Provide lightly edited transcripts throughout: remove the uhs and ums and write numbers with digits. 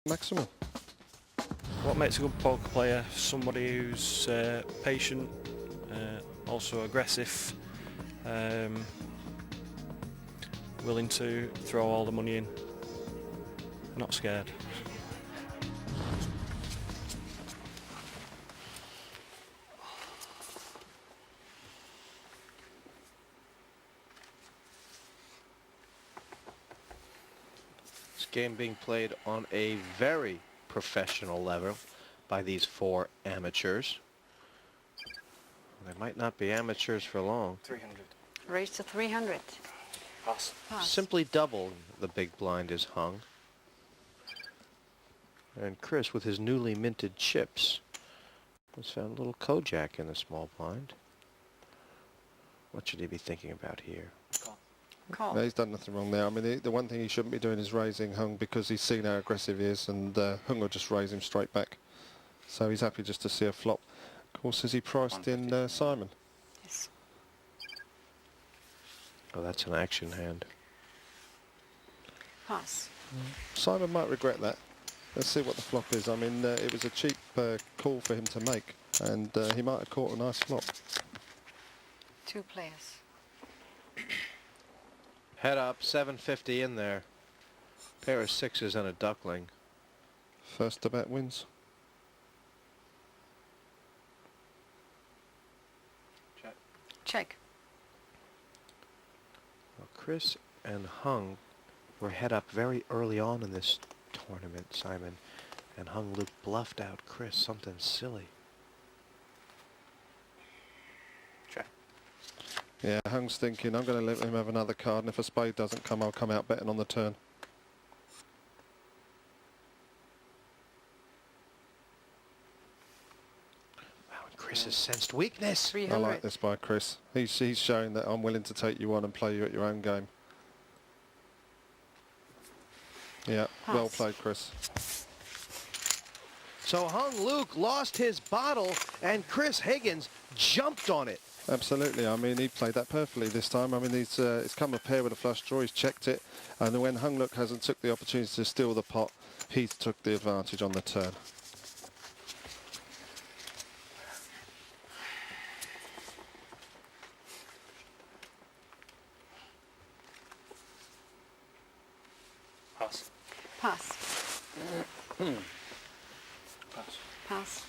maximum. What makes a good poker player? Somebody who's patient, also aggressive, willing to throw all the money in, not scared. This game being played on a very professional level by these four amateurs. They might not be amateurs for long. 300. Raise to 300. Pass. Pass. Simply double the big blind is hung. And Chris, with his newly minted chips, has found a little Kojak in the small blind. What should he be thinking about here? Call. No, he's done nothing wrong there. I mean, the one thing he shouldn't be doing is raising Hung, because he's seen how aggressive he is, and Hung will just raise him straight back. So he's happy just to see a flop. Of course, has he priced in Simon? Yes. Oh, that's an action hand. Pass. Simon might regret that. Let's see what the flop is. I mean, it was a cheap call for him to make, and he might have caught a nice flop. 2 players. Head up, 750 in there. Pair of sixes and a duckling. First to bet wins. Check. Well, Chris and Hung were head up very early on in this tournament, Simon. And Hung Luke bluffed out Chris something silly. Yeah, Hung's thinking, I'm going to let him have another card, and if a spade doesn't come, I'll come out betting on the turn. Wow, and Chris has sensed weakness. 300. I like this by Chris. He's showing that I'm willing to take you on and play you at your own game. Yeah, well Pass. played, Chris. So Hung Luke lost his bottle, and Chris Higgins jumped on it. Absolutely. I mean, he played that perfectly this time. I mean, it's come a pair with a flush draw. He's checked it, and when Hung Luke hasn't took the opportunity to steal the pot, he's took the advantage on the turn. Pass. Pass. Pass. Pass.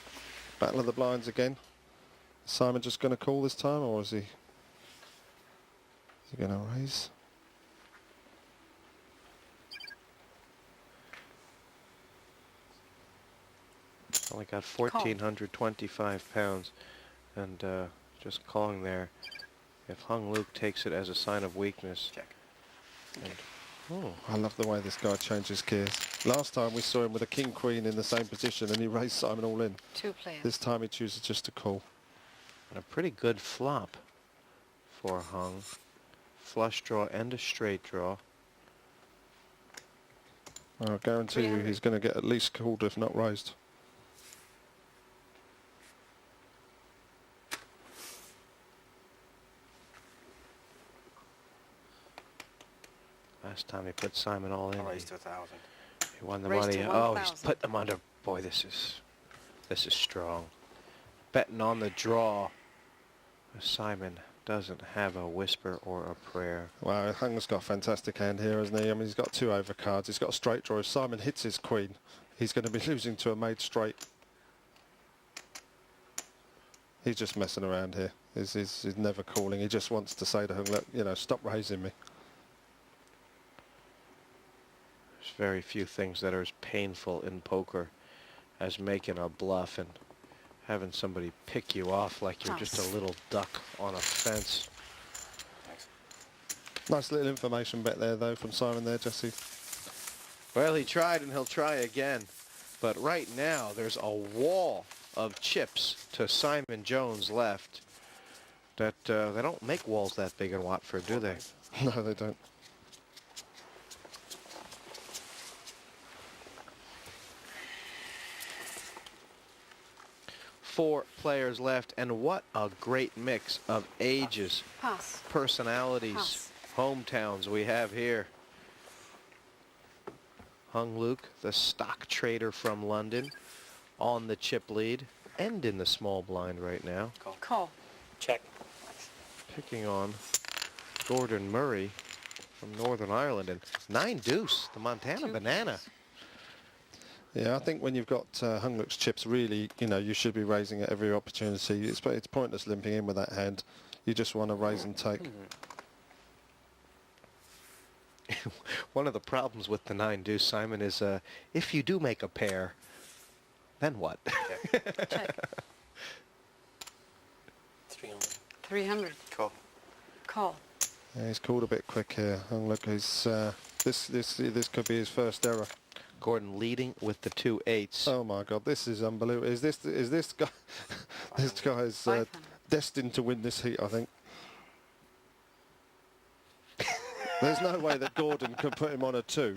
Battle of the blinds again. Is Simon just going to call this time, or is he going to raise? Only got 1,425 pounds, and just calling there. If Hung Luke takes it as a sign of weakness. Check. And, oh, I love the way this guy changes gears. Last time we saw him with a king-queen in the same position, and he raised Simon all in. 2 players. This time he chooses just to call. and a pretty good flop for Hung. Flush draw and a straight draw. I guarantee you 300. he's going to get at least called, if not raised. Last time he put Simon all in. I'll raise to 1,000. He won the Raise money. to Oh, he's 1,000. put them under. Boy, this is strong. Betting on the draw. Simon doesn't have a whisper or a prayer. Wow, Hung's got a fantastic hand here, hasn't he? I mean, he's got 2 overcards. He's got a straight draw. If Simon hits his queen, he's going to be losing to a made straight. He's just messing around here. He's never calling. He just wants to say to Hung, look, you know, stop raising me. There's very few things that are as painful in poker as making a bluff and having somebody pick you off like you're just a little duck on a fence. Thanks. Nice little information bet there, though, from Simon there, Jesse. Well, he tried and he'll try again. But right now, there's a wall of chips to Simon Jones left. That they don't make walls that big in Watford, do they? No, they don't. Four players left, and what a great mix of ages, Pass. personalities, Pass. hometowns we have here. Hung Luke, the stock trader from London, on the chip lead and in the small blind right now. Call. Check. Picking on Gordon Murray from Northern Ireland. And 9-deuce, the Montana Two Banana. Yeah, I think when you've got Hung Luke's chips, really, you should be raising at every opportunity. It's pointless limping in with that hand. You just want to raise and take. One of the problems with the 9-deuce, Simon, is if you do make a pair, then what? Check. 300. 300. Call. Call. Yeah, he's called a bit quick here. Hung Luke is this could be his first error. Gordon leading with the 2 8s. Oh my God, this is unbelievable. Is this guy? This guy is 500. destined to win this heat, I think. There's no way that Gordon can put him on a 2.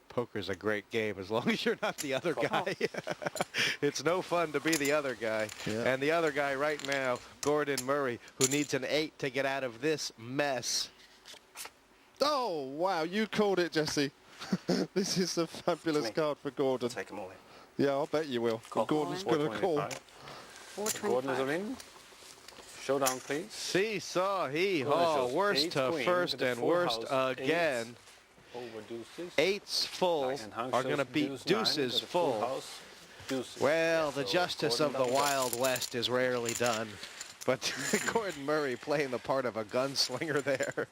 Poker's a great game as long as you're not the other Call. guy. It's no fun to be the other guy. Yeah. And the other guy right now, Gordon Murray, who needs an 8 to get out of this mess. Oh wow, you called it, Jesse. This is a fabulous Me. card for Gordon. Take them all in. Yeah, I'll bet you will. Call. Gordon's going to call. 425. Gordon is 425. all in. Showdown, please. Seesaw, hee Gordon haw, shows worst eight to queen first with the and full worst house, again. Over deuces. 8s full And Hung are shows going to beat deuce nine deuces with a full full. house, deuces. Well, the So justice Gordon of the double up. Wild West is rarely done. But Gordon Murray playing the part of a gunslinger there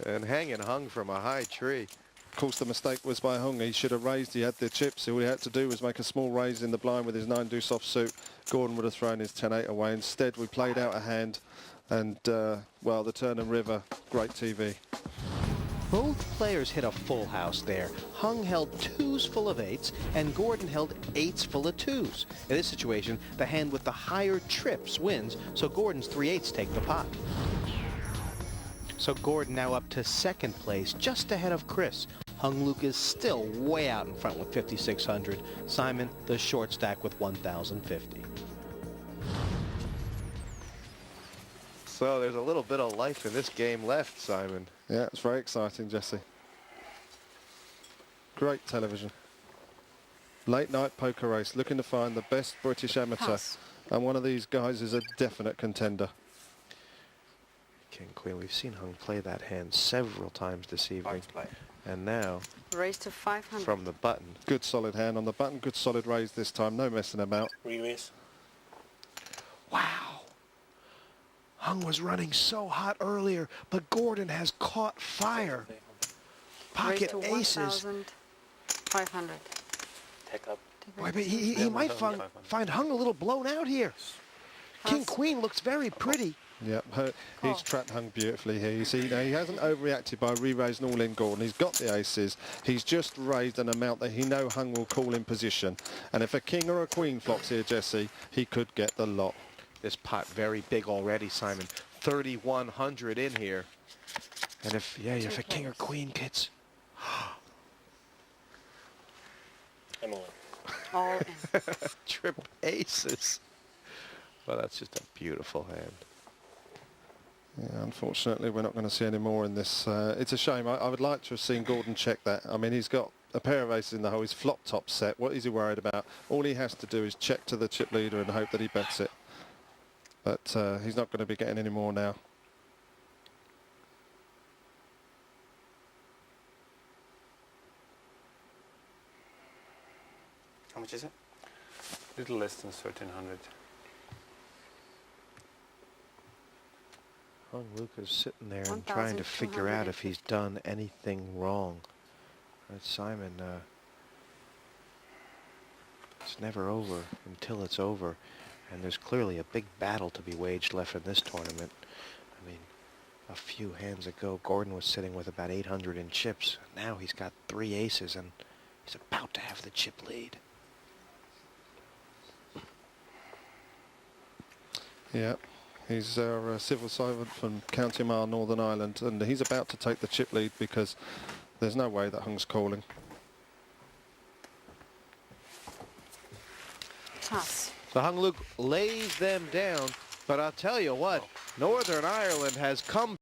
and hanging Hung from a high tree. Of course, the mistake was by Hung. He should have raised. He had the chips. All he had to do was make a small raise in the blind with his 9-deuce offsuit. Gordon would have thrown his 10-8 away. Instead, we played out a hand. And, well, the turn and river, great TV. Both players hit a full house there. Hung held 2s full of 8s, and Gordon held 8s full of 2s. In this situation, the hand with the higher trips wins, so Gordon's 3/8 take the pot. So Gordon now up to second place, just ahead of Chris. Hung Luke is still way out in front with 5,600. Simon, the short stack with 1,050. So there's a little bit of life in this game left, Simon. Yeah, it's very exciting, Jesse. Great television. Late night poker race, looking to find the best British amateur. Pass. And one of these guys is a definite contender. King Queen, we've seen Hung play that hand several times this evening. Play. And now, Raise to 500. from the button, Good solid hand on the button, good solid raise this time, no messing about. Re-raise. wow! Hung was running so hot earlier, but Gordon has caught fire. Raise Pocket to aces. 1,500. Take up. Boy, but he Yeah, might 1,500. find Hung a little blown out here. King Pass. Queen looks very pretty. Yep, Call. he's trapped Hung beautifully here. You see, now he hasn't overreacted by re-raising all in Gordon. He's got the aces. He's just raised an amount that he know Hung will call in position. And if a king or a queen flops here, Jesse, he could get the lot. This pot very big already, Simon. 3,100 in here. And if a king or queen gets... I'm all in. All in. Trip aces. Well, that's just a beautiful hand. Yeah, unfortunately, we're not going to see any more in this. It's a shame. I would like to have seen Gordon check that. I mean, he's got a pair of aces in the hole. He's flop top set. What is he worried about? All he has to do is check to the chip leader and hope that he bets it. But he's not going to be getting any more now. How much is it? Little less than 1,300. Hung Luke is sitting there and trying to figure out if he's done anything wrong. But Simon, it's never over until it's over. And there's clearly a big battle to be waged left in this tournament. I mean, a few hands ago, Gordon was sitting with about 800 in chips. Now he's got 3 aces, and he's about to have the chip lead. Yeah, he's our civil servant from County Mar, Northern Ireland, and he's about to take the chip lead because there's no way that Hung's calling. Pass. So Hung Luke lays them down But I'll tell you what, Northern Ireland has come